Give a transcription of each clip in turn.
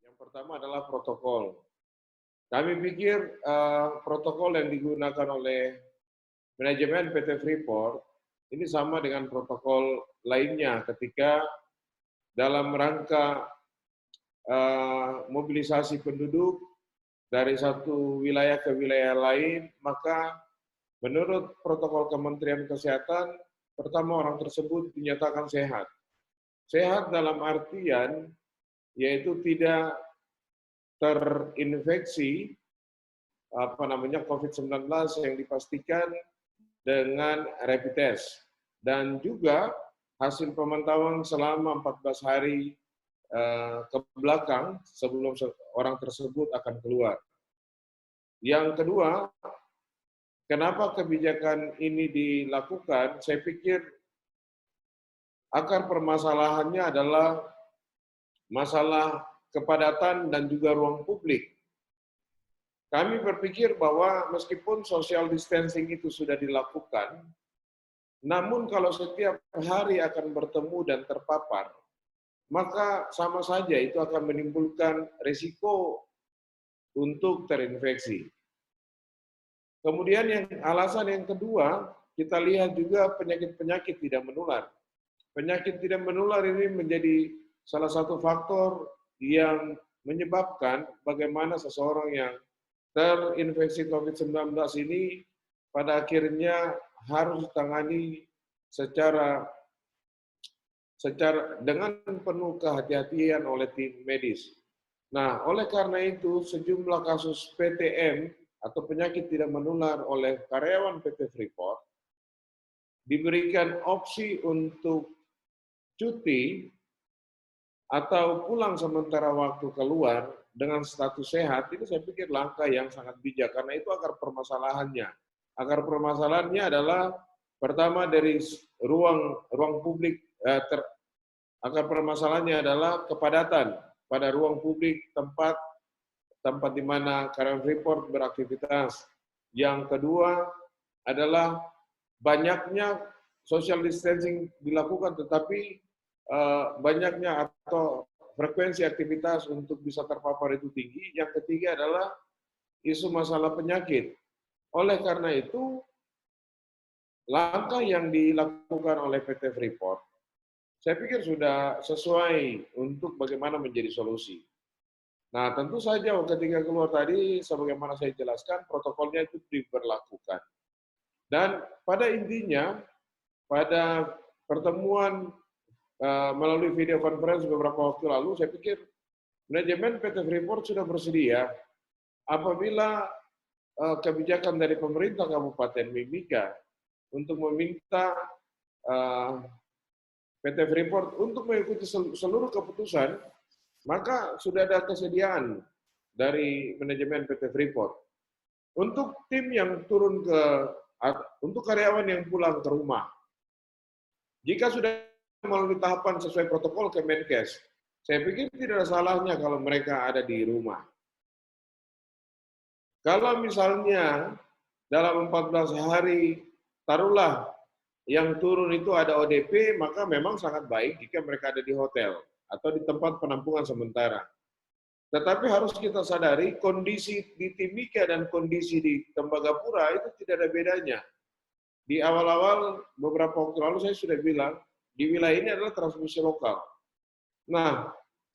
Yang pertama adalah protokol. Kami pikir protokol yang digunakan oleh manajemen PT Freeport ini sama dengan protokol lainnya ketika dalam rangka mobilisasi penduduk dari satu wilayah ke wilayah lain, maka menurut protokol Kementerian Kesehatan, pertama orang tersebut dinyatakan sehat. Sehat dalam artian yaitu tidak terinfeksi COVID-19 yang dipastikan dengan rapid test, dan juga hasil pemantauan selama 14 hari ke belakang sebelum orang tersebut akan keluar. Yang kedua, kenapa kebijakan ini dilakukan? Saya pikir akar permasalahannya adalah masalah kepadatan dan juga ruang publik. Kami berpikir bahwa meskipun social distancing itu sudah dilakukan, namun kalau setiap hari akan bertemu dan terpapar, maka sama saja itu akan menimbulkan risiko untuk terinfeksi. Kemudian alasan yang kedua, kita lihat juga penyakit-penyakit tidak menular. Penyakit tidak menular ini menjadi salah satu faktor yang menyebabkan bagaimana seseorang yang terinfeksi COVID-19 ini pada akhirnya harus ditangani secara dengan penuh kehati-hatian oleh tim medis. Nah, oleh karena itu sejumlah kasus PTM atau penyakit tidak menular oleh karyawan PT Freeport diberikan opsi untuk cuti atau pulang sementara waktu keluar dengan status sehat. Itu saya pikir langkah yang sangat bijak, karena itu akar permasalahannya. Akar permasalahannya adalah pertama dari ruang publik, akar permasalahannya adalah kepadatan pada ruang publik, tempat di mana karyawan Freeport beraktivitas. Yang kedua adalah banyaknya social distancing dilakukan, tetapi banyaknya atau frekuensi aktivitas untuk bisa terpapar itu tinggi. Yang ketiga adalah isu masalah penyakit. Oleh karena itu, langkah yang dilakukan oleh PT Freeport, saya pikir sudah sesuai untuk bagaimana menjadi solusi. Nah, tentu saja ketika keluar tadi, sebagaimana saya jelaskan, protokolnya itu diberlakukan. Dan pada intinya, pada pertemuan melalui video conference beberapa waktu lalu, saya pikir manajemen PT Freeport sudah bersedia apabila kebijakan dari pemerintah Kabupaten Mimika untuk meminta PT Freeport untuk mengikuti seluruh keputusan, maka sudah ada kesediaan dari manajemen PT Freeport. Untuk tim yang turun untuk karyawan yang pulang ke rumah, jika sudah melalui tahapan sesuai protokol Kemenkes, saya pikir tidak ada salahnya kalau mereka ada di rumah. Kalau misalnya dalam 14 hari, taruhlah yang turun itu ada ODP, maka memang sangat baik jika mereka ada di hotel atau di tempat penampungan sementara. Tetapi harus kita sadari, kondisi di Timika dan kondisi di Tembagapura itu tidak ada bedanya. Di awal-awal beberapa waktu lalu saya sudah bilang, di wilayah ini adalah transmisi lokal. Nah,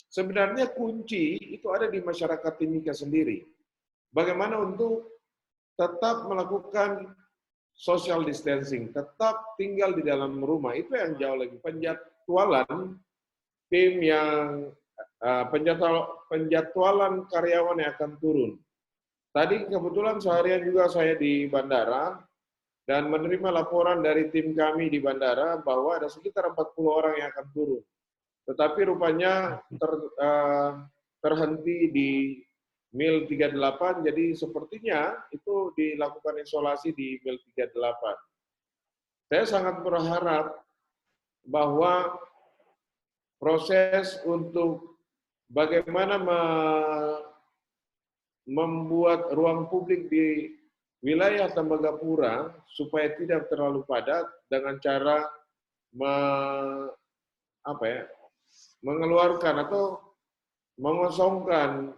sebenarnya kunci itu ada di masyarakat Timika sendiri. Bagaimana untuk tetap melakukan social distancing, tetap tinggal di dalam rumah, itu yang jauh lebih. Penjadwalan tim yang penjadwalan karyawan yang akan turun. Tadi kebetulan seharian juga saya di bandara, dan menerima laporan dari tim kami di bandara bahwa ada sekitar 40 orang yang akan turun. Tetapi rupanya terhenti di mil 38, jadi sepertinya itu dilakukan isolasi di mil 38. Saya sangat berharap bahwa proses untuk bagaimana membuat ruang publik di wilayah Tembagapura supaya tidak terlalu padat dengan cara me, apa ya, mengeluarkan atau mengosongkan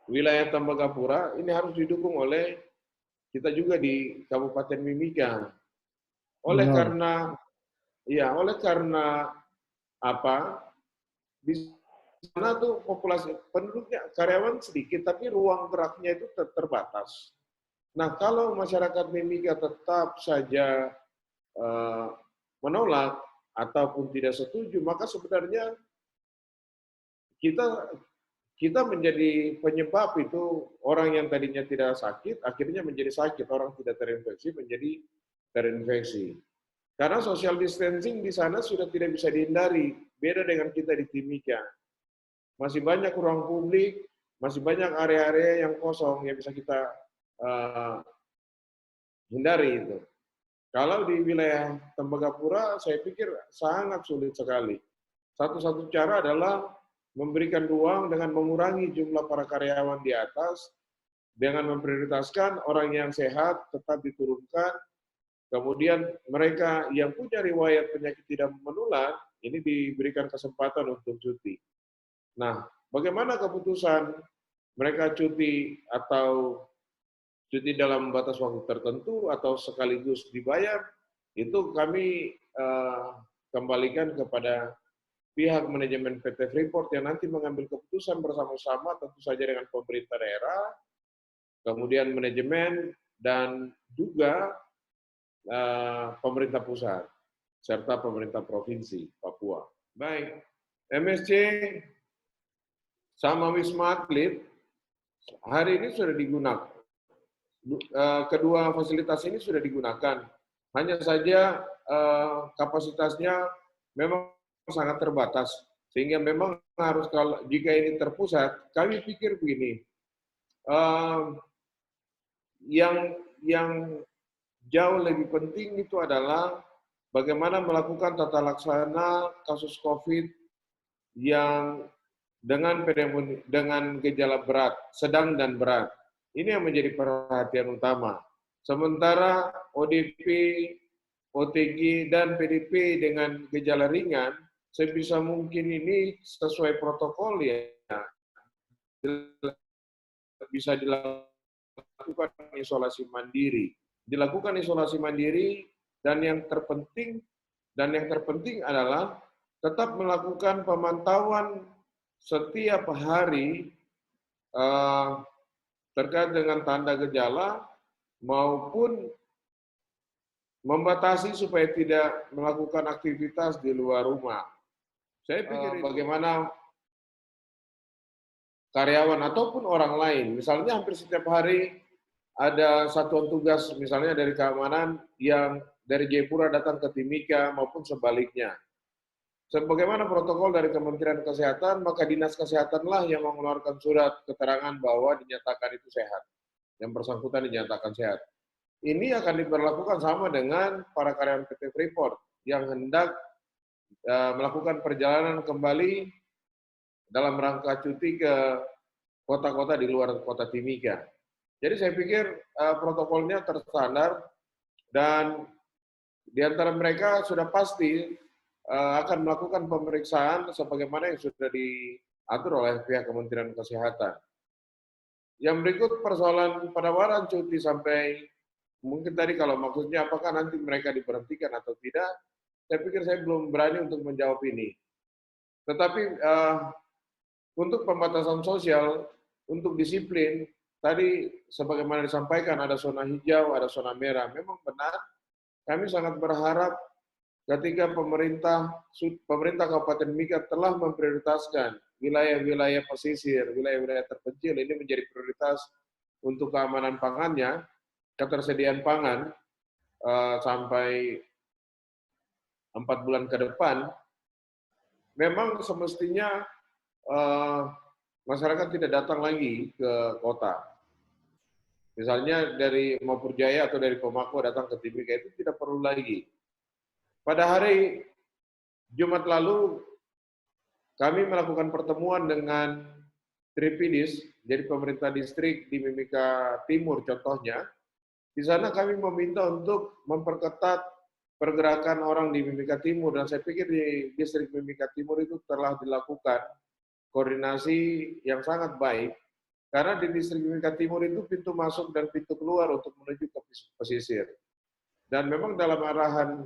wilayah Tembagapura ini harus didukung oleh kita juga di Kabupaten Mimika. Oleh Benar. karena oleh karena apa? Di sana tuh populasi penduduknya karyawan sedikit, tapi ruang geraknya itu terbatas. Nah, kalau masyarakat Mimika tetap saja menolak ataupun tidak setuju, maka sebenarnya kita kita menjadi penyebab itu orang yang tadinya tidak sakit, akhirnya menjadi sakit, orang tidak terinfeksi menjadi terinfeksi. Karena social distancing di sana sudah tidak bisa dihindari, beda dengan kita di Timika. Masih banyak ruang publik, masih banyak area-area yang kosong yang bisa kita hindari itu. Kalau di wilayah Tembagapura, saya pikir sangat sulit sekali. Satu-satu cara adalah memberikan ruang dengan mengurangi jumlah para karyawan di atas, dengan memprioritaskan orang yang sehat tetap diturunkan, kemudian mereka yang punya riwayat penyakit tidak menular, ini diberikan kesempatan untuk cuti. Nah, bagaimana keputusan mereka cuti atau cuti dalam batas waktu tertentu atau sekaligus dibayar, itu kami kembalikan kepada pihak manajemen PT Freeport yang nanti mengambil keputusan bersama-sama tentu saja dengan pemerintah daerah, kemudian manajemen, dan juga pemerintah pusat, serta pemerintah provinsi Papua. Baik, MSC sama Wisma Atlet hari ini sudah digunakan. Kedua fasilitas ini sudah digunakan. Hanya saja kapasitasnya memang sangat terbatas. Sehingga memang harus, kalau jika ini terpusat, kami pikir begini, yang jauh lebih penting itu adalah bagaimana melakukan tata laksana kasus COVID yang dengan gejala berat, sedang dan berat. Ini yang menjadi perhatian utama. Sementara ODP, OTG, dan PDP dengan gejala ringan, sebisa mungkin ini sesuai protokol ya bisa dilakukan isolasi mandiri. Dilakukan isolasi mandiri dan yang terpenting adalah tetap melakukan pemantauan setiap hari terkait dengan tanda gejala maupun membatasi supaya tidak melakukan aktivitas di luar rumah. Saya pikir bagaimana karyawan ataupun orang lain, misalnya hampir setiap hari ada satuan tugas misalnya dari keamanan yang dari Jayapura datang ke Timika maupun sebaliknya. Sebagaimana protokol dari Kementerian Kesehatan, maka Dinas Kesehatanlah yang mengeluarkan surat keterangan bahwa dinyatakan itu sehat. Yang bersangkutan dinyatakan sehat. Ini akan diberlakukan sama dengan para karyawan PT Freeport yang hendak melakukan perjalanan kembali dalam rangka cuti ke kota-kota di luar kota Timika. Jadi saya pikir protokolnya terstandar dan di antara mereka sudah pasti akan melakukan pemeriksaan sebagaimana yang sudah diatur oleh pihak Kementerian Kesehatan. Yang berikut persoalan penawaran cuti sampai mungkin tadi kalau maksudnya apakah nanti mereka diberhentikan atau tidak, saya pikir saya belum berani untuk menjawab ini. Tetapi untuk pembatasan sosial, untuk disiplin, tadi sebagaimana disampaikan ada zona hijau, ada zona merah. Memang benar, kami sangat berharap ketika pemerintah Kabupaten Mimika telah memprioritaskan wilayah-wilayah pesisir, wilayah-wilayah terpencil ini menjadi prioritas untuk keamanan pangannya, ketersediaan pangan sampai 4 bulan ke depan, memang semestinya masyarakat tidak datang lagi ke kota. Misalnya dari Maupurjaya atau dari Pemako datang ke Timika itu tidak perlu lagi. Pada hari Jumat lalu, kami melakukan pertemuan dengan Tripidis, jadi pemerintah distrik di Mimika Timur contohnya. Di sana kami meminta untuk memperketat pergerakan orang di Mimika Timur, dan saya pikir di distrik Mimika Timur itu telah dilakukan koordinasi yang sangat baik, karena di distrik Mimika Timur itu pintu masuk dan pintu keluar untuk menuju ke pesisir. Dan memang dalam arahan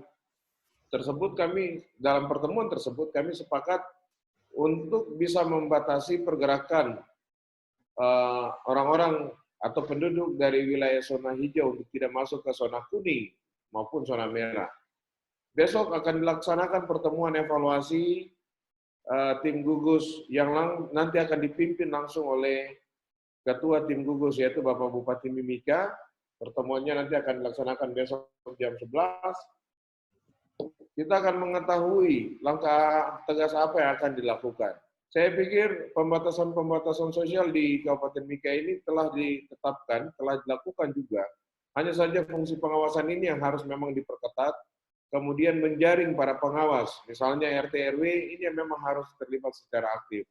tersebut dalam pertemuan tersebut kami sepakat untuk bisa membatasi pergerakan orang-orang atau penduduk dari wilayah zona hijau untuk tidak masuk ke zona kuning maupun zona merah. Besok akan dilaksanakan pertemuan evaluasi tim gugus yang nanti akan dipimpin langsung oleh Ketua Tim Gugus, yaitu Bapak Bupati Mimika. Pertemuannya nanti akan dilaksanakan besok jam 11. Kita akan mengetahui langkah tegas apa yang akan dilakukan. Saya pikir pembatasan-pembatasan sosial di Kabupaten Mimika ini telah ditetapkan, telah dilakukan juga. Hanya saja fungsi pengawasan ini yang harus memang diperketat, kemudian menjaring para pengawas, misalnya RT RW ini yang memang harus terlibat secara aktif.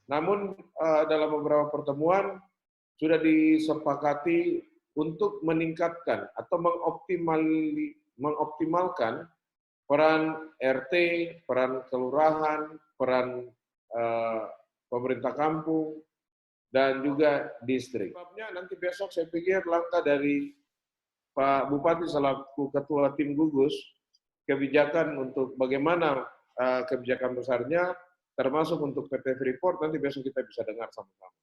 Namun dalam beberapa pertemuan sudah disepakati untuk meningkatkan atau mengoptimalkan peran RT, peran kelurahan, peran pemerintah kampung, dan juga distrik. Sebabnya nanti besok saya pikir langkah dari Pak Bupati selaku Ketua Tim Gugus, kebijakan untuk bagaimana kebijakan besarnya, termasuk untuk PT Freeport, nanti besok kita bisa dengar sama-sama.